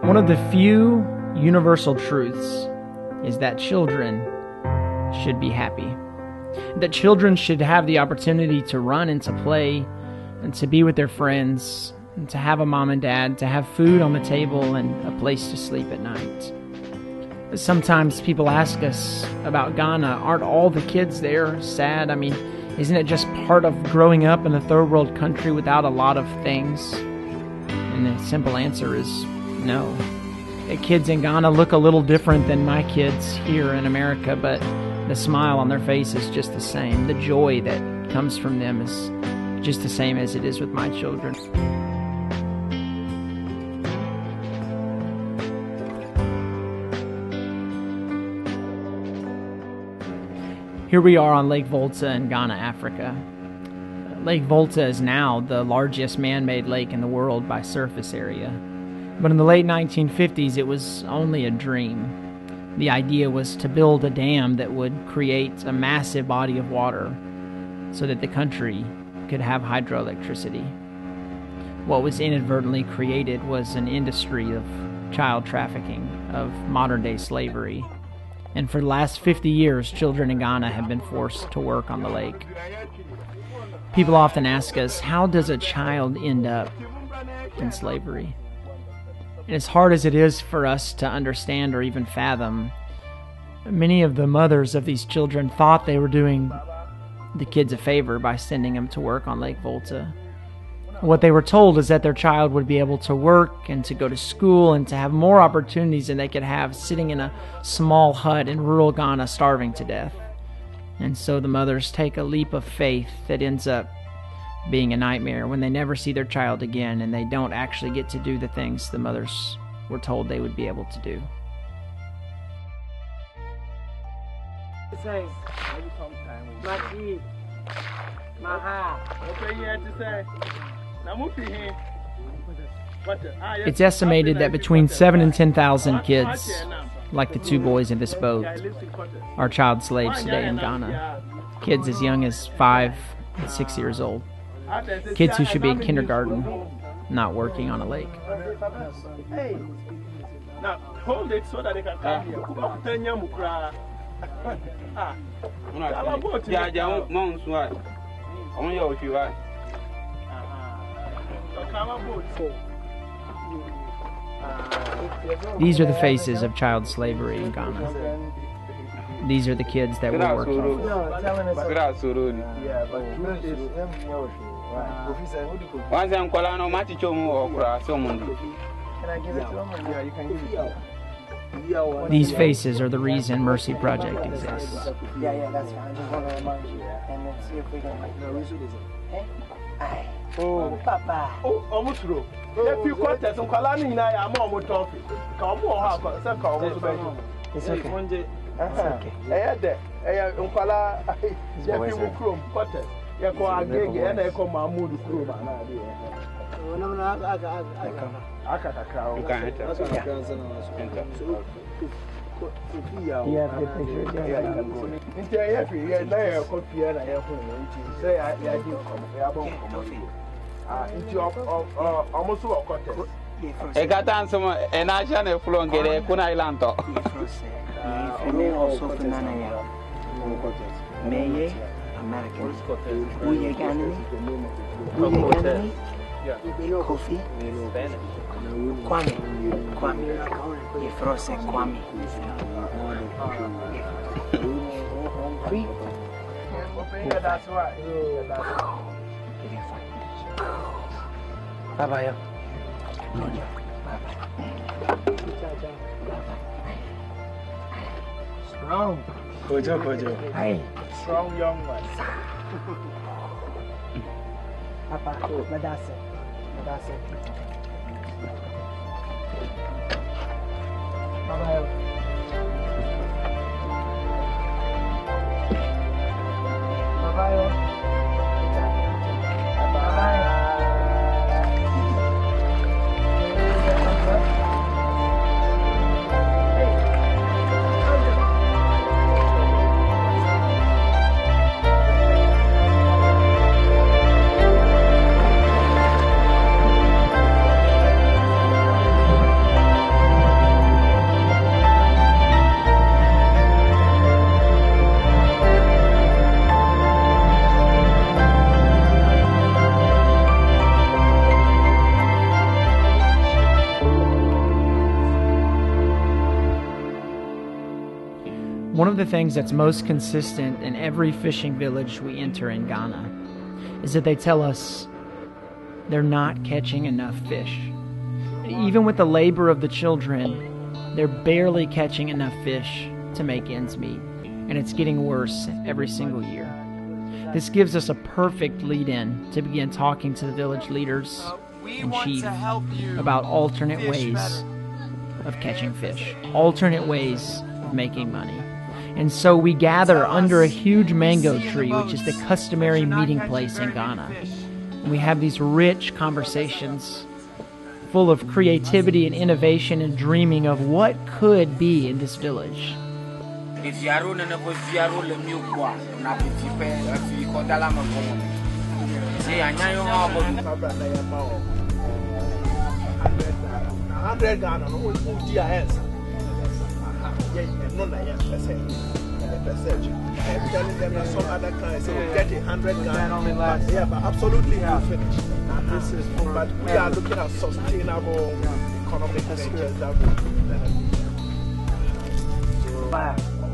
One of the few universal truths is that children should be happy. That children should have the opportunity to run and to play and to be with their friends and to have a mom and dad, to have food on the table and a place to sleep at night. Sometimes people ask us about Ghana, aren't all the kids there sad? I mean, isn't it just part of growing up in a third world country without a lot of things? And the simple answer is no. Kids in Ghana look a little different than my kids here in America, but the smile on their face is just the same. The joy that comes from them is just the same as it is with my children. Here we are on Lake Volta in Ghana, Africa. Lake Volta is now the largest man-made lake in the world by surface area. But in the late 1950s, it was only a dream. The idea was to build a dam that would create a massive body of water so that the country could have hydroelectricity. What was inadvertently created was an industry of child trafficking, of modern-day slavery. And for the last 50 years, children in Ghana have been forced to work on the lake. People often ask us, how does a child end up in slavery? And as hard as it is for us to understand or even fathom, many of the mothers of these children thought they were doing the kids a favor by sending them to work on Lake Volta. What they were told is that their child would be able to work and to go to school and to have more opportunities than they could have sitting in a small hut in rural Ghana starving to death. And so the mothers take a leap of faith that ends up being a nightmare when they never see their child again and they don't actually get to do the things the mothers were told they would be able to do. It's estimated that between 7,000 and 10,000 kids, like the two boys in this boat, are child slaves today in Ghana. Kids as young as 5 and 6 years old. Kids who should be in kindergarten, not working on a lake. Now hold it so that they can come here. These are the faces of child slavery in Ghana. These are the kids that we're working on. These faces are the reason Mercy Project exists. Yeah, that's fine. I just want to remind you. And let's see if we can. Oh, Papa. Oh, almost true. If you cut that, some Kalani, I am almost talking. Come on, it's okay. It's okay. Coffee. Kwame. You froze Kwame. Free. That's right. Bye bye. Strong. Kojo. Hey. Strong young one. Papa, that's it. Bye-bye. of the things that's most consistent in every fishing village we enter in Ghana is that they tell us they're not catching enough fish. Even with the labor of the children, they're barely catching enough fish to make ends meet, and it's getting worse every single year. This gives us a perfect lead-in to begin talking to the village leaders and chief about alternate ways of catching fish, alternate ways of making money. And so we gather under a huge mango tree, which is the customary meeting place in Ghana. And we have these rich conversations full of creativity and innovation and dreaming of what could be in this village. Telling them that some other clients say we'll get 100 Ghana, but yeah, but absolutely we'll finish. This is, but we are looking at sustainable economic ventures that will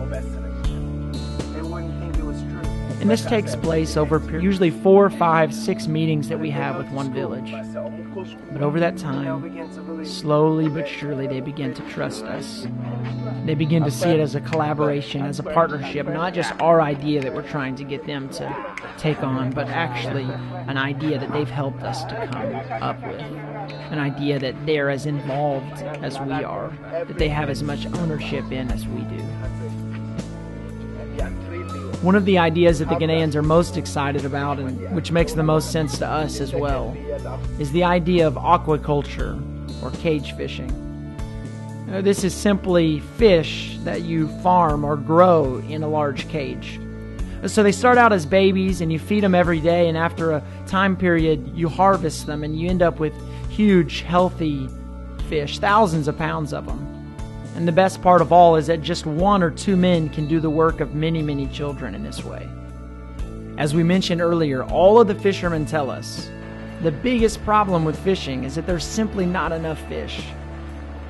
benefit. They wouldn't think it was true. And this takes place over usually 4, 5, 6 meetings that we have with one village. But over that time, slowly but surely they begin to trust us. They begin to see it as a collaboration, as a partnership, not just our idea that we're trying to get them to take on, but actually an idea that they've helped us to come up with. An idea that they're as involved as we are, that they have as much ownership in as we do. One of the ideas that the Ghanaians are most excited about, and which makes the most sense to us as well, is the idea of aquaculture, or cage fishing. This is simply fish that you farm or grow in a large cage. So they start out as babies and you feed them every day, and after a time period you harvest them and you end up with huge, healthy fish, thousands of pounds of them. And the best part of all is that just 1 or 2 men can do the work of many, many children in this way. As we mentioned earlier, all of the fishermen tell us the biggest problem with fishing is that there's simply not enough fish.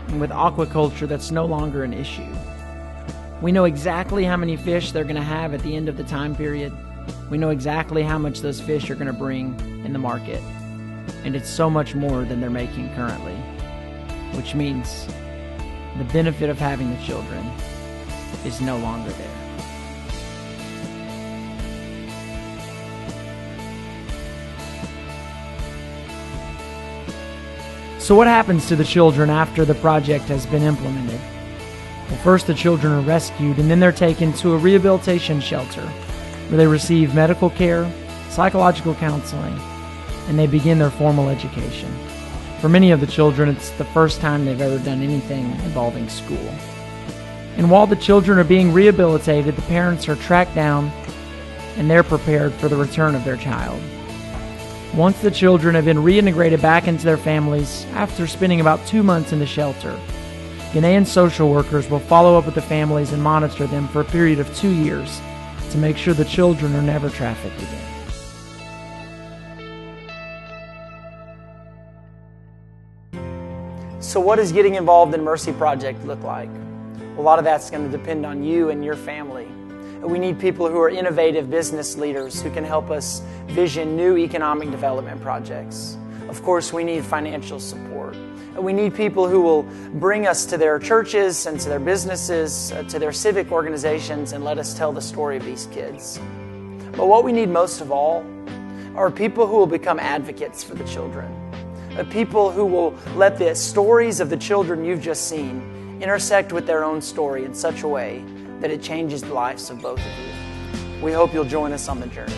And with aquaculture, that's no longer an issue. We know exactly how many fish they're going to have at the end of the time period. We know exactly how much those fish are going to bring in the market. And it's so much more than they're making currently. Which means the benefit of having the children is no longer there. So what happens to the children after the project has been implemented? Well, first the children are rescued, and then they're taken to a rehabilitation shelter where they receive medical care, psychological counseling, and they begin their formal education. For many of the children, it's the first time they've ever done anything involving school. And while the children are being rehabilitated, the parents are tracked down and they're prepared for the return of their child. Once the children have been reintegrated back into their families after spending about 2 months in the shelter, Ghanaian social workers will follow up with the families and monitor them for a period of 2 years to make sure the children are never trafficked again. So what does getting involved in Mercy Project look like? A lot of that's going to depend on you and your family. We need people who are innovative business leaders who can help us vision new economic development projects. Of course, we need financial support. We need people who will bring us to their churches and to their businesses, to their civic organizations, and let us tell the story of these kids. But what we need most of all are people who will become advocates for the children. People who will let the stories of the children you've just seen intersect with their own story in such a way that it changes the lives of both of you. We hope you'll join us on the journey.